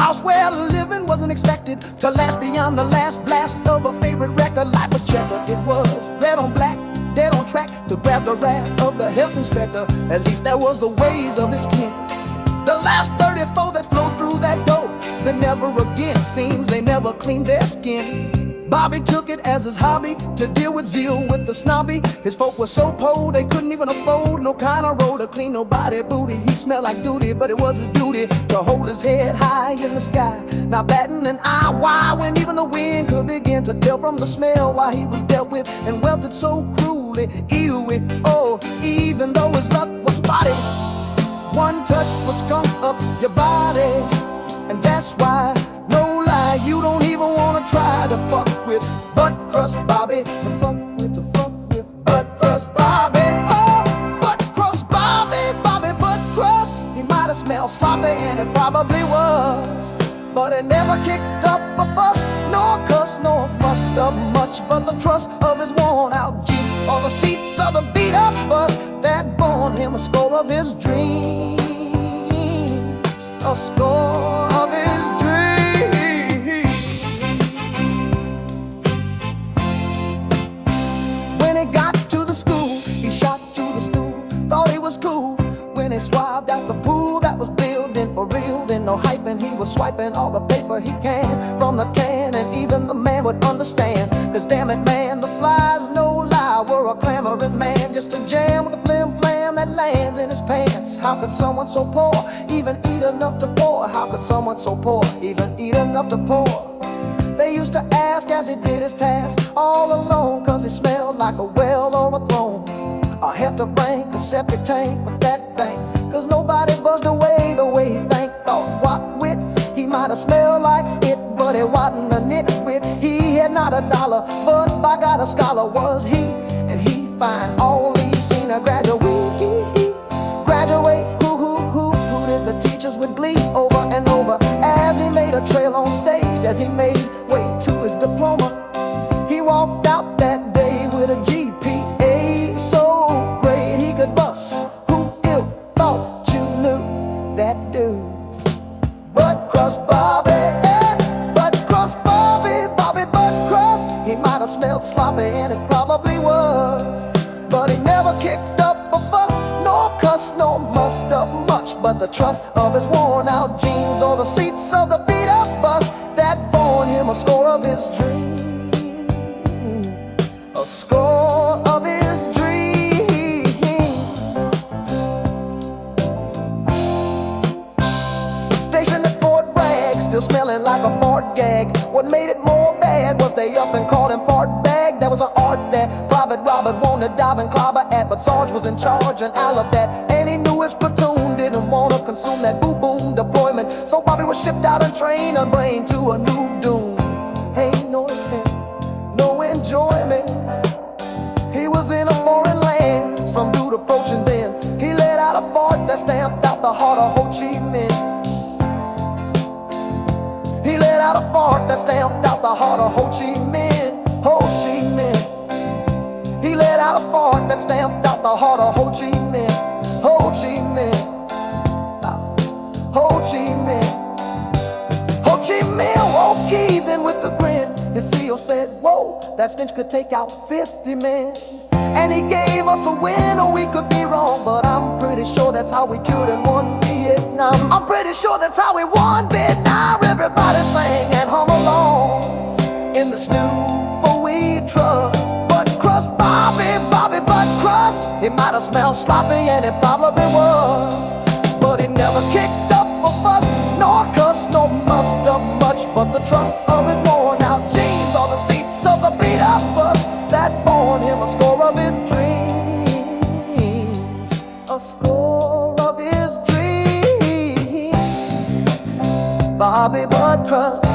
house where living wasn't expected to last beyond the last blast of a favorite record. Life was checkered, it was red on black, dead on track to grab the wrath of the health inspector. At least that was the ways of his kin. The last 34 that flowed through that door, they never again, seems they never cleaned their skin. Bobby took it as his hobby to deal with zeal with the snobby. His folk were so poor they couldn't even afford no kind of roll to clean nobody booty. He smelled like duty, but it was his duty to hold his head high in the sky. Now battin an eye wide when even the wind could begin to tell from the smell why he was dealt with and welted so cruelly. Ew, oh, even though his luck was spotty, one touch will skunk up your body. And that's why, no lie, you don't even wanna try to fuck with Buttcrust Bobby. To fuck with Buttcrust Bobby. Oh, Buttcrust Bobby, Bobby Buttcrust. He might have smelled sloppy, and it probably was, but it never kicked up a fuss, nor cuss, nor mussed up much but the trust of his worn-out Jeep or the seats of the beat-up bus that borne him a score of his dreams. A score of his dreams. When he got to the school, he shot to the stool, thought he was cool. When he swabbed out the pool that was building for real, then no hyping, he was swiping all the paper he can from the can, and even the man would understand. Cause damn it man, the flies, no lie, were a clamoring man just to jam with the flim flam that lands in his pants. How could someone so poor even eat enough to pour? How could someone so poor even eat enough to pour? They used to ask as he did his task all alone, cause he smelled like a well or a throne. A hefty rank, a septic tank with that thing, cause nobody buzzed away the way he thanked. Thought what wit, he might have smelled like it, but it wasn't a nitwit. He had not a dollar, but by God a scholar was he, and he find all he seen a graduate, hooted the teachers with glee over and over as he made a trail on stage, as he made way to his diploma. He walked out that day with a GPA so great he could bust. Who ill thought you knew that dude? Buttcrust Bobby, Buttcrust Bobby, Bobby Buttcrust. He might have smelled sloppy, and it probably was, but he never kicked up a fuss, nor cussed, nor mussed up much but the trust of his worn-out jeans or the seats of the beat-up bus that borne him a score of his dreams. A score of his dreams. Stationed at Fort Bragg, still smelling like a fart gag. What made it more bad was they up and called him Fart Bag. There was an art that Private Robert wanted to dive and clobber at, but Sarge was in charge and all of that, and he knew his platoon didn't want to consume that boom deployment. So Bobby was shipped out and trained a brain to a new doom. Ain't no intent, no enjoyment. He was in a foreign land, some dude approaching then. He let out a fart that stamped out the heart of Ho Chi Minh. He let out a fart that stamped out the heart of Ho Chi Minh. Ho Chi Minh. He let out a fart that stamped out the heart of Ho Chi Minh. Ho Chi Minh. Ho Chi Minh. Ho Chi Minh woke heathen with a grin. His CEO said, whoa, that stench could take out 50 men. And he gave us a win, or we could be wrong, but I'm pretty sure that's how we killed and won Vietnam. I'm pretty sure that's how we won Vietnam. Everybody sang and hum along in the stew for we trust. Buttcrust Bobby, Bobby Buttcrust. He might have smelled sloppy, and it probably was, but he never kicked up a fuss, nor cussed, nor mussed up much but the trust of his worn-out jeans or the seats of the beat-up bus that borne him a score of his dreams. A score of his dreams. Bobby Buttcrust.